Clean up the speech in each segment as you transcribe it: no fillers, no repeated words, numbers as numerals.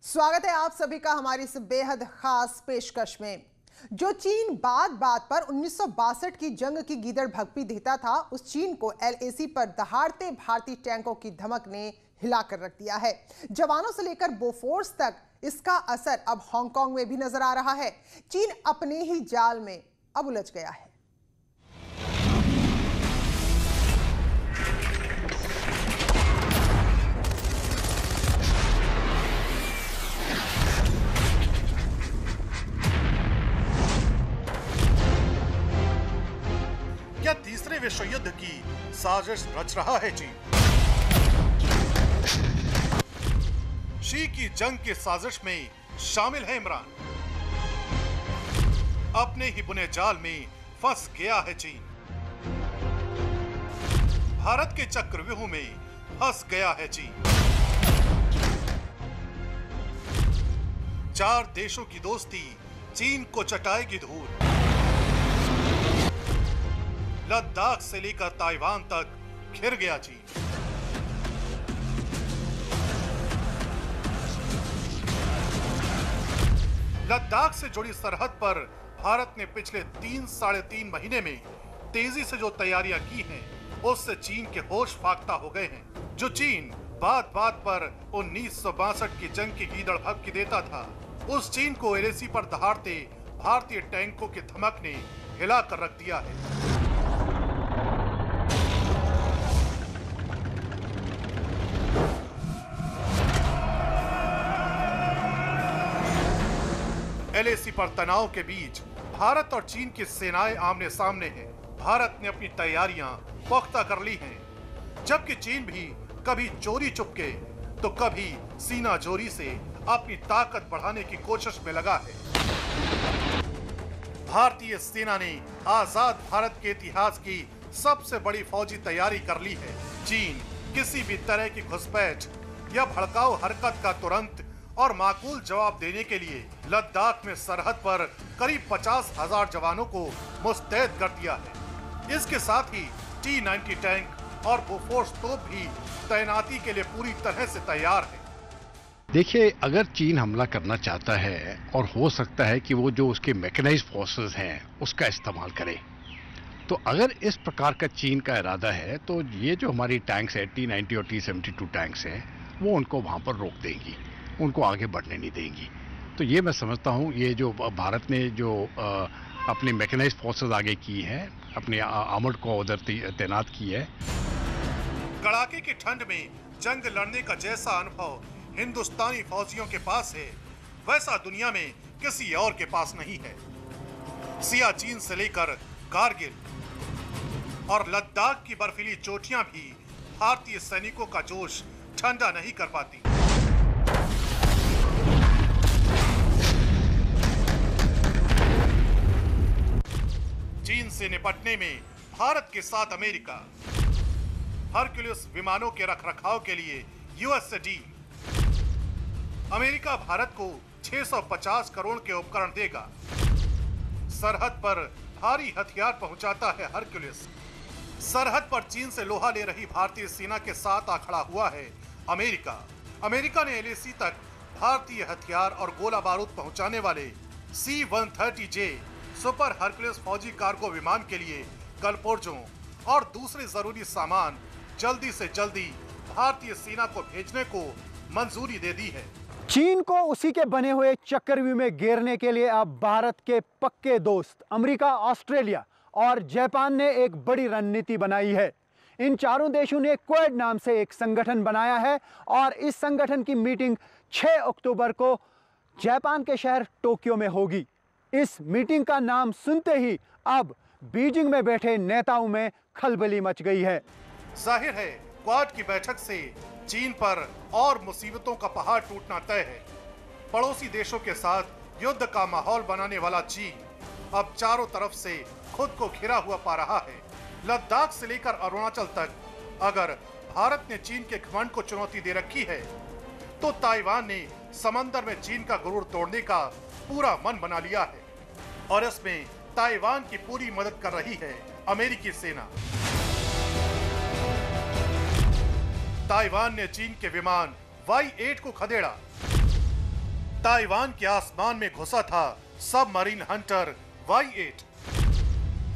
स्वागत है आप सभी का हमारी इस बेहद खास पेशकश में। जो चीन बात बात पर 1962 की जंग की गीदड़ भगपी देता था, उस चीन को एलएसी पर दहाड़ते भारतीय टैंकों की धमक ने हिलाकर रख दिया है। जवानों से लेकर बोफोर्स तक इसका असर अब हांगकांग में भी नजर आ रहा है। चीन अपने ही जाल में अब उलझ गया है। क्या तीसरे विश्व युद्ध की साजिश रच रहा है चीन? शी की जंग की साजिश में शामिल है इमरान। अपने ही बुने जाल में फंस गया है चीन। भारत के चक्रव्यूह में फंस गया है चीन। चार देशों की दोस्ती चीन को चटाएगी धूल। लद्दाख से लेकर ताइवान तक घिर गया चीन। लद्दाख से जुड़ी सरहद पर भारत ने पिछले 3-3.5 महीने में तेजी से जो तैयारियां की हैं, उससे चीन के होश फाख्ता हो गए हैं। जो चीन बात बात पर 1962 की जंग की गीदड़ भभकी देता था, उस चीन को एलएसी पर दहाड़ते भारतीय टैंकों की धमक ने हिला कर रख दिया है। एलएसी पर तनाव के बीच भारत और चीन की सेनाएं आमने सामने हैं। भारत ने अपनी तैयारियां पुख्ता कर ली हैं, जबकि चीन भी कभी चोरी चुपके तो कभी सीना जोरी से अपनी ताकत बढ़ाने की कोशिश में लगा है। भारतीय सेना ने आजाद भारत के इतिहास की सबसे बड़ी फौजी तैयारी कर ली है। चीन किसी भी तरह की घुसपैठ या भड़काऊ हरकत का तुरंत और माकूल जवाब देने के लिए लद्दाख में सरहद पर करीब 50,000 जवानों को मुस्तैद कर दिया है। इसके साथ ही T-90 टैंक और बोफोर्स तोप भी तैनाती के लिए पूरी तरह से तैयार है। देखिए, अगर चीन हमला करना चाहता है और हो सकता है कि वो जो उसके मैकेनाइज्ड फोर्सेस हैं उसका इस्तेमाल करे, तो अगर इस प्रकार का चीन का इरादा है तो ये जो हमारी टैंक्स है T-90 और T-72 टैंक्स हैं, वो उनको वहाँ पर रोक देंगी, उनको आगे बढ़ने नहीं देंगी। तो ये मैं समझता हूँ, ये जो भारत ने जो अपनी मैकेनाइज्ड फोर्सेस आगे की है, अपने आर्मर्ड को उधर तैनात की है। कड़ाके की ठंड में जंग लड़ने का जैसा अनुभव हिंदुस्तानी फौजियों के पास है, वैसा दुनिया में किसी और के पास नहीं है। सियाचिन से लेकर कारगिल और लद्दाख की बर्फीली चोटियां भी भारतीय सैनिकों का जोश ठंडा नहीं कर पाती। चीन से निपटने में भारत के साथ अमेरिका, हरक्यूलिस विमानों के रखरखाव के लिए यूएस से डील। अमेरिका भारत को 650 करोड़ के उपकरण देगा। सरहद पर भारी हथियार पहुंचाता है हरक्यूलिस। सरहद पर चीन से लोहा ले रही भारतीय सेना के साथ आ खड़ा हुआ है अमेरिका। अमेरिका ने एलएसी तक भारतीय हथियार और गोला बारूद पहुंचाने वाले C-130J सुपर हरक्यूलिस फौजी कार्गो विमान के लिए कलपुर्जों और दूसरे जरूरी सामान जल्दी से जल्दी भारतीय सेना को भेजने को मंजूरी दे दी है। चीन को उसी के बने हुए चक्रव्यूह में घेरने के लिए अब भारत के पक्के दोस्त अमेरिका, ऑस्ट्रेलिया और जापान ने एक बड़ी रणनीति बनाई है। इन चारों देशों ने क्वाड नाम से एक संगठन बनाया है और इस संगठन की मीटिंग 6 अक्टूबर को जापान के शहर टोक्यो में होगी। इस मीटिंग का नाम सुनते ही अब बीजिंग में बैठे नेताओं में खलबली मच गई है। जाहिर है, क्वाड की बैठक से चीन पर और मुसीबतों का पहाड़ टूटना तय है। पड़ोसी देशों के साथ युद्ध का माहौल बनाने वाला चीन अब चारों तरफ से खुद को घिरा हुआ पा रहा है। लद्दाख से लेकर अरुणाचल तक अगर भारत ने चीन के घमंड को चुनौती दे रखी है, तो ताइवान ने समंदर में चीन का गुरूर तोड़ने का पूरा मन बना लिया है और इसमें ताइवान की पूरी मदद कर रही है अमेरिकी सेना। ताइवान ने चीन के विमान Y-8 को खदेड़ा। ताइवान के आसमान में घुसा था सबमरीन हंटर Y-8।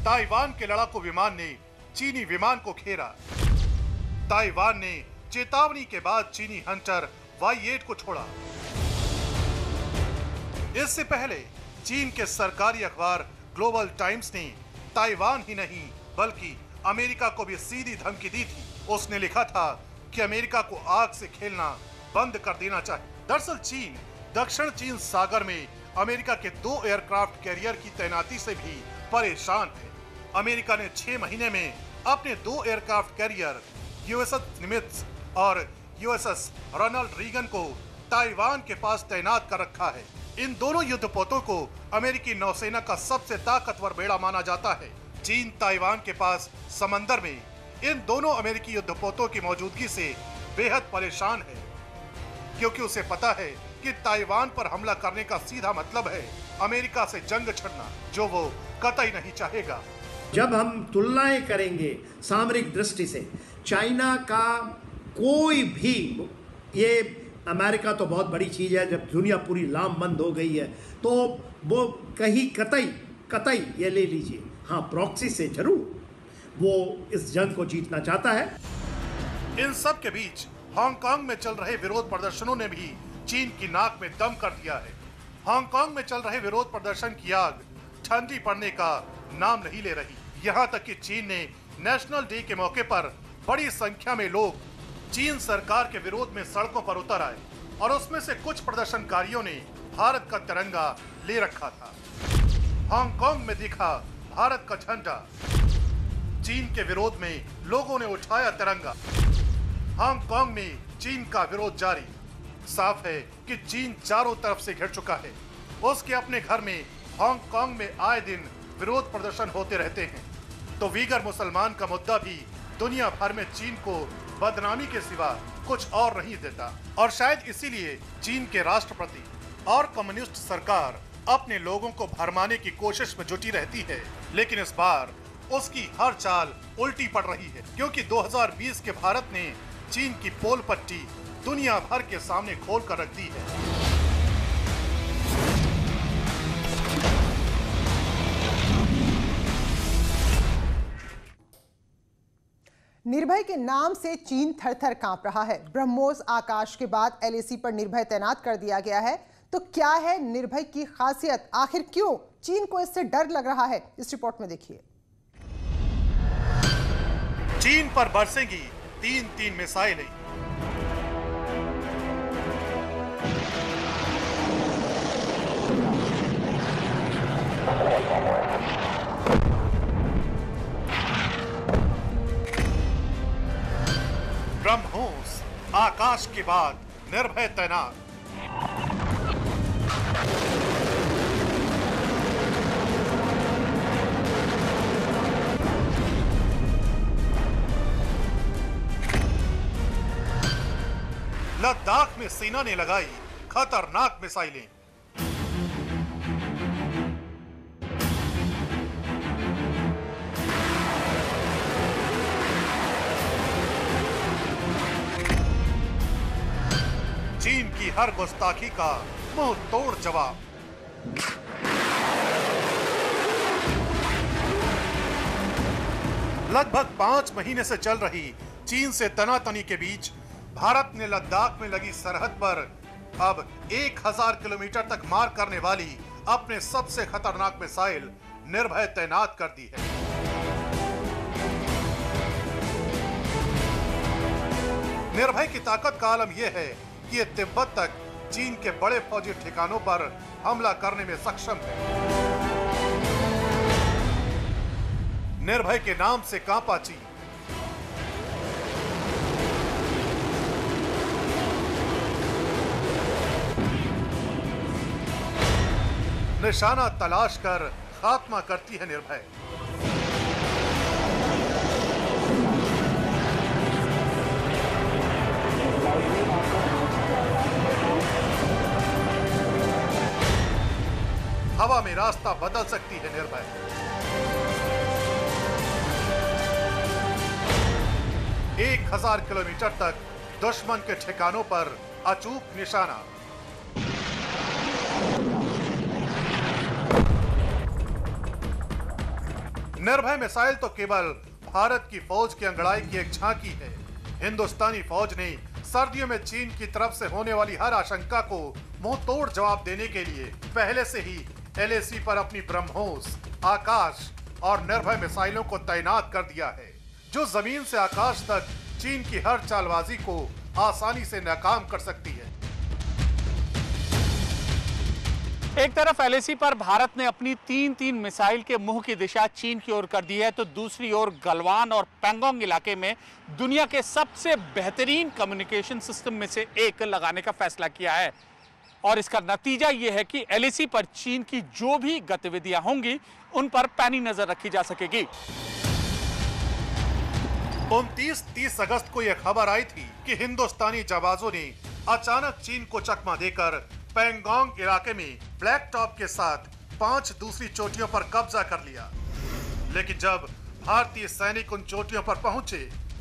ताइवान के लड़ाकू विमान ने चीनी विमान को घेरा। ताइवान ने चेतावनी के बाद चीनी हंटर Y-8 को छोड़ा। इससे पहले चीन के सरकारी अखबार ग्लोबल टाइम्स ने ताइवान ही नहीं बल्कि अमेरिका को भी सीधी धमकी दी थी। उसने लिखा था कि अमेरिका को आग से खेलना बंद कर देना चाहिए। दरअसल चीन दक्षिण चीन सागर में अमेरिका के 2 एयरक्राफ्ट कैरियर की तैनाती से भी परेशान है। अमेरिका ने 6 महीने में अपने 2 एयरक्राफ्ट कैरियर USS निमित्ज और USS रोनाल्ड रीगन को ताइवान के पास तैनात कर रखा है। इन दोनों युद्धपोतों को अमेरिकी नौसेना का सबसे ताकतवर बेड़ा माना जाता है। चीन ताइवान के पास समंदर में इन दोनों अमेरिकी युद्धपोतों की मौजूदगी से बेहद परेशान है, क्योंकि उसे पता है कि ताइवान पर हमला करने का सीधा मतलब है अमेरिका से जंग छड़ना, जो वो कतई नहीं चाहेगा। जब हम तुलनाएं करेंगे सामरिक दृष्टि से, चाइना का कोई भी, ये अमेरिका तो बहुत बड़ी चीज है, जब दुनिया पूरी लामबंद हो गई है तो वो कहीं कतई ये ले लीजिए, हाँ प्रॉक्सी से जरूर वो इस जंग को जीतना चाहता है। इन सब के बीच हांगकांग में चल रहे विरोध प्रदर्शनों ने भी चीन की नाक में दम कर दिया है। हांगकांग में चल रहे विरोध प्रदर्शन की आग ठंडी पड़ने का नाम नहीं ले रही। यहाँ तक कि चीन ने नेशनल डे के मौके पर बड़ी संख्या में लोग चीन सरकार के विरोध में सड़कों पर उतर आए और उसमें से कुछ प्रदर्शनकारियों ने भारत का तिरंगा ले रखा था। हांगकांग में दिखा भारत का झंडा। चीन के विरोध में लोगों ने उठाया तिरंगा। हांगकांग में चीन का विरोध जारी। साफ है कि चीन चारों तरफ से घिर चुका है। उसके अपने घर में हांगकांग में आए दिन विरोध प्रदर्शन होते रहते हैं। तो वीगर मुसलमान का मुद्दा भी दुनिया भर में चीन को बदनामी के सिवा कुछ और नहीं देता, और शायद इसीलिए चीन के राष्ट्रपति और कम्युनिस्ट सरकार अपने लोगों को भरमाने की कोशिश में जुटी रहती है। लेकिन इस बार उसकी हर चाल उल्टी पड़ रही है, क्योंकि 2020 के भारत ने चीन की पोल पट्टी दुनिया भर के सामने खोल कर रख दी है। निर्भय के नाम से चीन थर-थर कांप रहा है। ब्रह्मोस आकाश के बाद LAC पर निर्भय तैनात कर दिया गया है। तो क्या है निर्भय की खासियत? आखिर क्यों चीन को इससे डर लग रहा है? इस रिपोर्ट में देखिए। चीन पर बरसेंगी 3-3 मिसाइलें। ब्रह्मोस आकाश के बाद निर्भय तैनात। लद्दाख में सेना ने लगाई खतरनाक मिसाइलें। चीन की हर गुस्ताखी का मुंह तोड़ जवाब। लगभग 5 महीने से चल रही चीन से तनातनी के बीच भारत ने लद्दाख में लगी सरहद पर अब 1000 किलोमीटर तक मार करने वाली अपने सबसे खतरनाक मिसाइल निर्भय तैनात कर दी है। निर्भय की ताकत का आलम यह है कि ये तिब्बत तक चीन के बड़े फौजी ठिकानों पर हमला करने में सक्षम है। निर्भय के नाम से कांपा चीन। निशाना तलाश कर खात्मा करती है निर्भय। हवा में रास्ता बदल सकती है निर्भय। एक 1000 किलोमीटर तक दुश्मन के ठिकानों पर अचूक निशाना। निर्भय मिसाइल तो केवल भारत की फौज की अंगड़ाई की एक झांकी है। हिंदुस्तानी फौज ने सर्दियों में चीन की तरफ से होने वाली हर आशंका को मुंह तोड़ जवाब देने के लिए पहले से ही LAC पर अपनी ब्रह्मोस, आकाश और निर्भय मिसाइलों को तैनात कर दिया है, जो जमीन से आकाश तक चीन की हर चालबाजी को आसानी से नाकाम कर सकती है। एक तरफ LAC पर भारत ने अपनी तीन मिसाइल के मुंह की दिशा चीन की ओर कर दी है, तो दूसरी ओर गलवान और पैंगोंग इलाके में दुनिया के सबसे बेहतरीन कम्युनिकेशन सिस्टम में से एक लगाने का फैसला किया है। और इसका नतीजा यह है कि LAC पर चीन की जो भी गतिविधियां होंगी उन पर पैनी नजर रखी जा सकेगी। 29-30 अगस्त को यह खबर आई थी कि हिंदुस्तानी जाबाजों ने अचानक चीन को चकमा देकर पैंगोंग इलाके में ब्लैक टॉप के साथ 5 दूसरी चोटियों पर कब्जा कर लिया। लेकिन जब भारतीय सैनिक उन चोटियों पर पहुंचे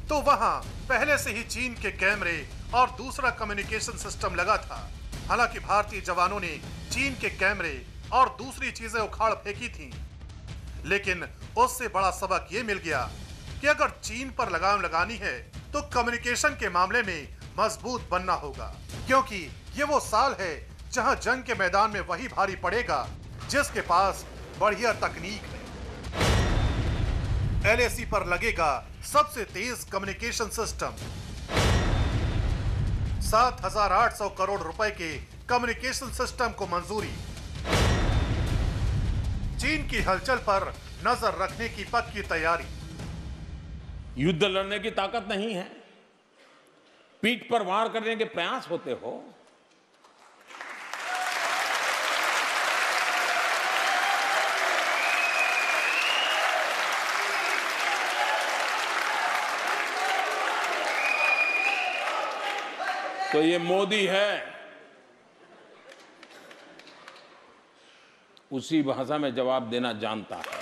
तो वहां पहले से ही चीन के कैमरे और दूसरा कम्युनिकेशन सिस्टम लगा था। हालांकि भारतीय जवानों ने चीन के कैमरे और दूसरी चीजें उखाड़ फेंकी थीं, लेकिन उससे बड़ा सबक ये मिल गया कि अगर चीन पर लगाम लगानी है तो कम्युनिकेशन के मामले में मजबूत बनना होगा, क्योंकि ये वो साल है जहां जंग के मैदान में वही भारी पड़ेगा जिसके पास बढ़िया तकनीक है। LAC पर लगेगा सबसे तेज कम्युनिकेशन सिस्टम। 7,800 करोड़ रुपए के कम्युनिकेशन सिस्टम को मंजूरी। चीन की हलचल पर नजर रखने की पक्की तैयारी। युद्ध लड़ने की ताकत नहीं है, पीठ पर वार करने के प्रयास होते हो। तो ये मोदी है, उसी भाषा में जवाब देना जानता है।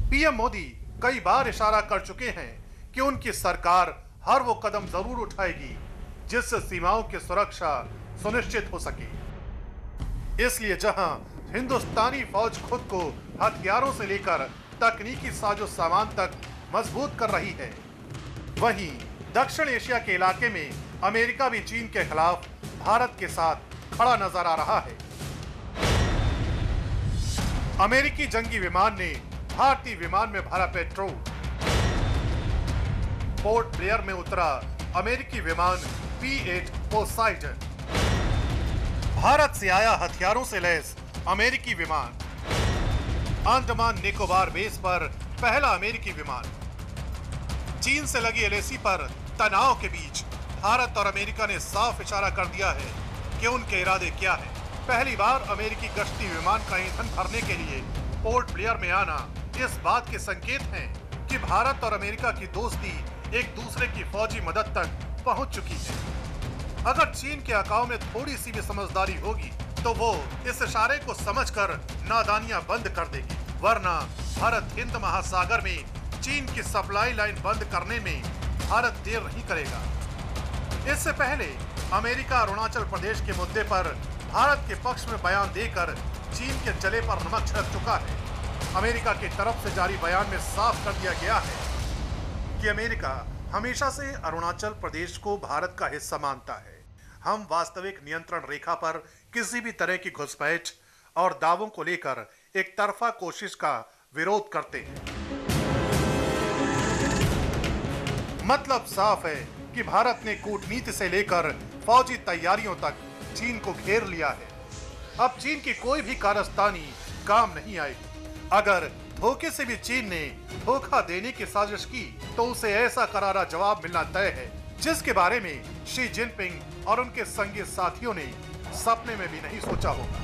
पीएम मोदी कई बार इशारा कर चुके हैं कि उनकी सरकार हर वो कदम जरूर उठाएगी जिससे सीमाओं की सुरक्षा सुनिश्चित हो सके। इसलिए जहां हिंदुस्तानी फौज खुद को हथियारों से लेकर तकनीकी साजो सामान तक मजबूत कर रही है, वहीं दक्षिण एशिया के इलाके में अमेरिका भी चीन के खिलाफ भारत के साथ खड़ा नजर आ रहा है। अमेरिकी जंगी विमान ने भारतीय विमान में भरा पेट्रोल। पोर्ट ब्लेयर में उतरा अमेरिकी विमान P-8 पोसाइडन। भारत से आया हथियारों से लैस अमेरिकी विमान। अंडमान निकोबार बेस पर पहला अमेरिकी विमान। चीन से लगी LAC पर तनाव के बीच भारत और अमेरिका ने साफ इशारा कर दिया है कि उनके इरादे क्या हैं। पहली बार अमेरिकी गश्ती विमान का ईंधन भरने के लिए पोर्ट ब्लेयर में आना इस बात के संकेत हैं कि भारत और अमेरिका की दोस्ती एक दूसरे की फौजी मदद तक पहुंच चुकी है। अगर चीन के अकाव में थोड़ी सी भी समझदारी होगी तो वो इस इशारे को समझकर नादानियां बंद कर देगी, वरना भारत हिंद महासागर में चीन की सप्लाई लाइन बंद करने में भारत देर नहीं करेगा। इससे पहले अमेरिका अरुणाचल प्रदेश के मुद्दे पर भारत के पक्ष में बयान देकर चीन के जले पर नमक छिड़क चुका है। अमेरिका की तरफ से जारी बयान में साफ कर दिया गया है कि अमेरिका हमेशा से अरुणाचल प्रदेश को भारत का हिस्सा मानता है। हम वास्तविक नियंत्रण रेखा पर किसी भी तरह की घुसपैठ और दावों को लेकर एक तरफा कोशिश का विरोध करते हैं। मतलब साफ है कि भारत ने कूटनीति से लेकर फौजी तैयारियों तक चीन को घेर लिया है। अब चीन की कोई भी कारस्तानी काम नहीं आएगी। अगर धोखे से भी चीन ने धोखा देने की साजिश की तो उसे ऐसा करारा जवाब मिलना तय है जिसके बारे में शी जिनपिंग और उनके संगी साथियों ने सपने में भी नहीं सोचा होगा।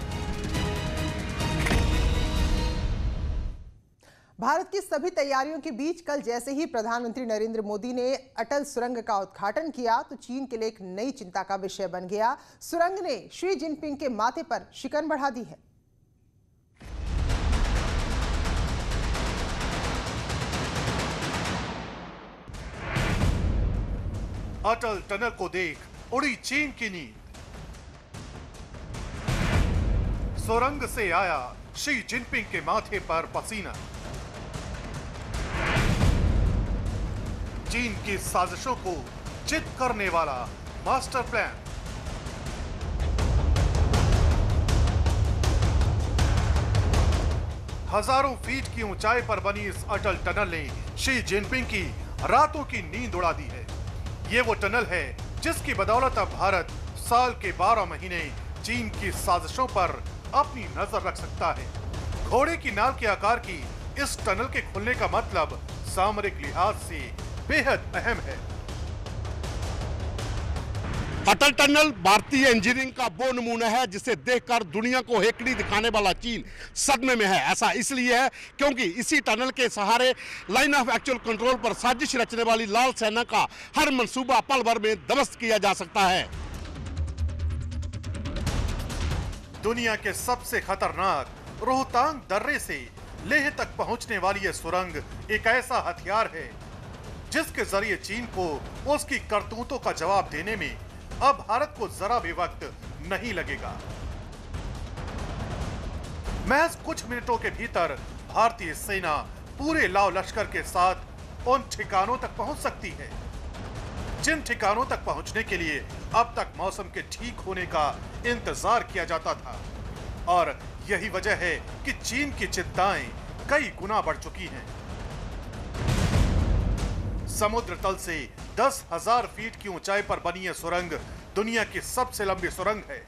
भारत की सभी तैयारियों के बीच कल जैसे ही प्रधानमंत्री नरेंद्र मोदी ने अटल सुरंग का उद्घाटन किया तो चीन के लिए एक नई चिंता का विषय बन गया। सुरंग ने शी जिनपिंग के माथे पर शिकन बढ़ा दी है। अटल टनल को देख उड़ी चीन की नींद। सुरंग से आया शी जिनपिंग के माथे पर पसीना। चीन की साजिशों को चित करने वाला मास्टर प्लान। हजारों फीट की ऊंचाई पर बनी इस अटल टनल ने शी जिनपिंग की रातों की नींद उड़ा दी है। ये वो टनल है जिसकी बदौलत अब भारत साल के 12 महीने चीन की साजिशों पर अपनी नजर रख सकता है। घोड़े की नाल के आकार की इस टनल के खुलने का मतलब सामरिक लिहाज से बेहद अहम है। अटल टनल भारतीय इंजीनियरिंग का वो नमूना है जिसे देखकर दुनिया को हेकड़ी दिखाने वाला चीन सदमे में है। ऐसा इसलिए है क्योंकि इसी टनल के सहारे लाइन ऑफ एक्चुअल कंट्रोल पर साजिश रचने वाली लाल सेना का हर मंसूबा पल भर में ध्वस्त किया जा सकता है। दुनिया के सबसे खतरनाक रोहतांग दर्रे से लेह तक पहुंचने वाली यह सुरंग एक ऐसा हथियार है जिसके जरिए चीन को उसकी करतूतों का जवाब देने में अब भारत को जरा भी वक्त नहीं लगेगा। महज कुछ मिनटों के भीतर भारतीय सेना पूरे लाव लश्कर के साथ उन ठिकानों तक पहुंच सकती है जिन ठिकानों तक पहुंचने के लिए अब तक मौसम के ठीक होने का इंतजार किया जाता था। और यही वजह है कि चीन की चिंताएं कई गुना बढ़ चुकी हैं। समुद्र तल से 10,000 फीट की ऊंचाई पर बनी यह सुरंग दुनिया की सबसे लंबी सुरंग है।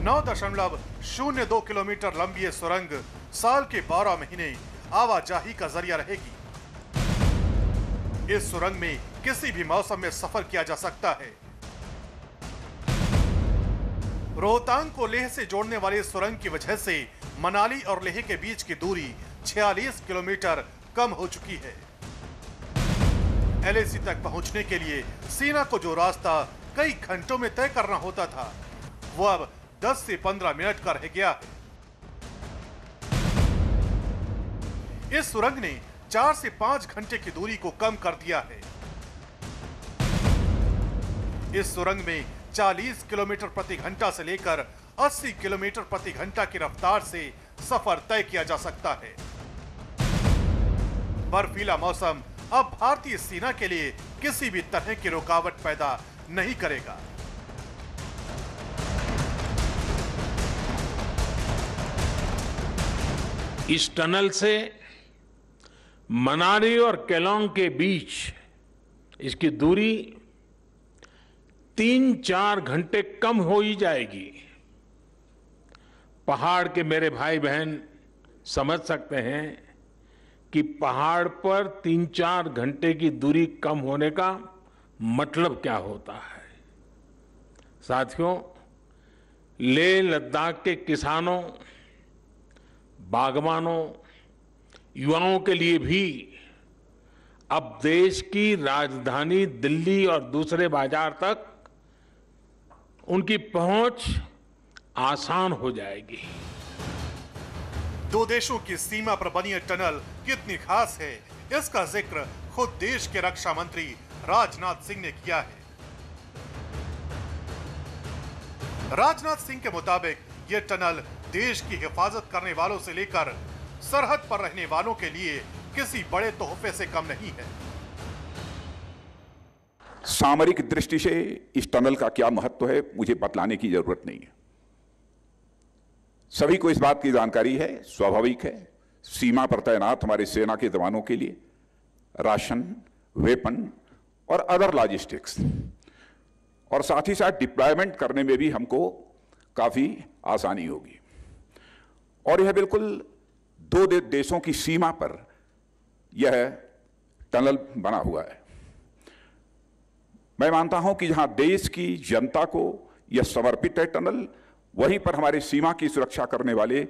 9.02 किलोमीटर लंबी यह सुरंग साल के 12 महीने आवाजाही का जरिया रहेगी। इस सुरंग में किसी भी मौसम में सफर किया जा सकता है। रोहतांग को लेह से जोड़ने वाली इस सुरंग की वजह से मनाली और लेह के बीच की दूरी 46 किलोमीटर कम हो चुकी है। एलएसी तक पहुंचने के लिए सेना को जो रास्ता कई घंटों में तय करना होता था वो अब 10 से 15 मिनट का रह गया है। इस सुरंग ने 4 से 5 घंटे की दूरी को कम कर दिया है। इस सुरंग में 40 किलोमीटर प्रति घंटा से लेकर 80 किलोमीटर प्रति घंटा की रफ्तार से सफर तय किया जा सकता है। बर्फीला मौसम अब भारतीय सेना के लिए किसी भी तरह की रुकावट पैदा नहीं करेगा। इस टनल से मनाली और केलोंग के बीच इसकी दूरी 3-4 घंटे कम हो ही जाएगी। पहाड़ के मेरे भाई बहन समझ सकते हैं कि पहाड़ पर 3-4 घंटे की दूरी कम होने का मतलब क्या होता है। साथियों, लेह लद्दाख के किसानों, बागवानों, युवाओं के लिए भी अब देश की राजधानी दिल्ली और दूसरे बाजार तक उनकी पहुंच आसान हो जाएगी। दो देशों की सीमा पर बनी टनल कितनी खास है, इसका जिक्र खुद देश के रक्षा मंत्री राजनाथ सिंह ने किया है। राजनाथ सिंह के मुताबिक यह टनल देश की हिफाजत करने वालों से लेकर सरहद पर रहने वालों के लिए किसी बड़े तोहफे से कम नहीं है। सामरिक दृष्टि से इस टनल का क्या महत्व है मुझे बतलाने की जरूरत नहीं है। सभी को इस बात की जानकारी है, स्वाभाविक है। सीमा पर तैनात हमारे सेना के जवानों के लिए राशन, वेपन और अदर लॉजिस्टिक्स और साथ ही साथ डिप्लॉयमेंट करने में भी हमको काफी आसानी होगी। और यह बिल्कुल दो देशों की सीमा पर यह टनल बना हुआ है। मैं मानता हूं कि जहां देश की जनता को यह समर्पित है टनल, वहीं पर हमारे सीमा की सुरक्षा करने वाले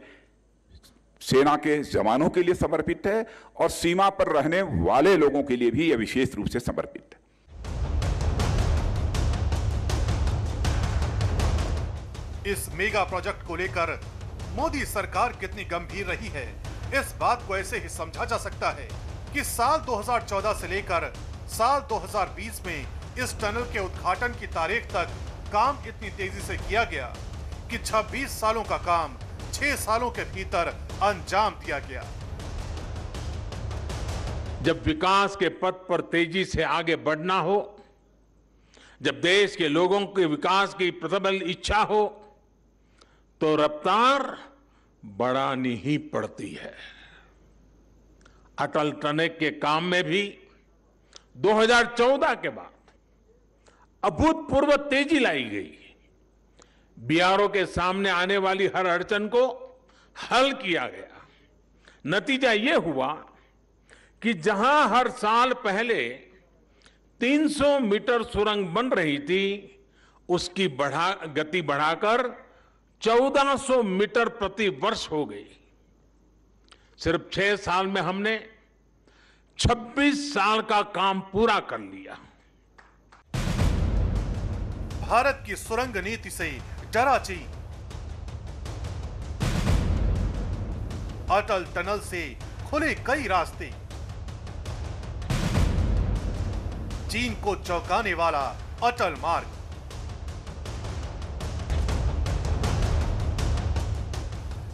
सेना के जवानों के लिए समर्पित है और सीमा पर रहने वाले लोगों के लिए भी यह विशेष रूप से समर्पित है। इस मेगा प्रोजेक्ट को लेकर मोदी सरकार कितनी गंभीर रही है, इस बात को ऐसे ही समझा जा सकता है कि साल 2014 से लेकर साल 2020 में इस टनल के उद्घाटन की तारीख तक काम इतनी तेजी से किया गया कि 26 सालों का काम 6 सालों के भीतर अंजाम दिया गया। जब विकास के पथ पर तेजी से आगे बढ़ना हो, जब देश के लोगों के विकास की प्रबल इच्छा हो, तो रफ्तार बढ़ानी ही पड़ती है। अटल टनल के काम में भी 2014 के बाद अभूतपूर्व तेजी लाई गई। बीआरओ के सामने आने वाली हर अड़चन को हल किया गया। नतीजा यह हुआ कि जहां हर साल पहले 300 मीटर सुरंग बन रही थी, उसकी गति बढ़ाकर 1400 मीटर प्रति वर्ष हो गई। सिर्फ 6 साल में हमने 26 साल का काम पूरा कर लिया। भारत की सुरंग नीति से डरा चीन। अटल टनल से खुले कई रास्ते। चीन को चौंकाने वाला अटल मार्ग।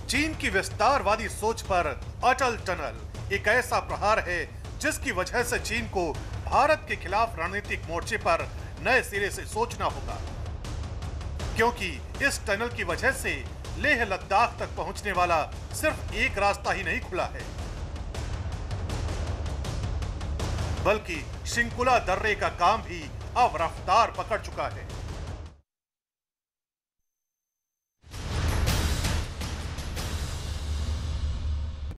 चीन की विस्तारवादी सोच पर अटल टनल एक ऐसा प्रहार है जिसकी वजह से चीन को भारत के खिलाफ रणनीतिक मोर्चे पर नए सिरे से सोचना होगा, क्योंकि इस टनल की वजह से लेह लद्दाख तक पहुंचने वाला सिर्फ एक रास्ता ही नहीं खुला है, बल्कि शिंकुला दर्रे का काम भी अब रफ्तार पकड़ चुका है।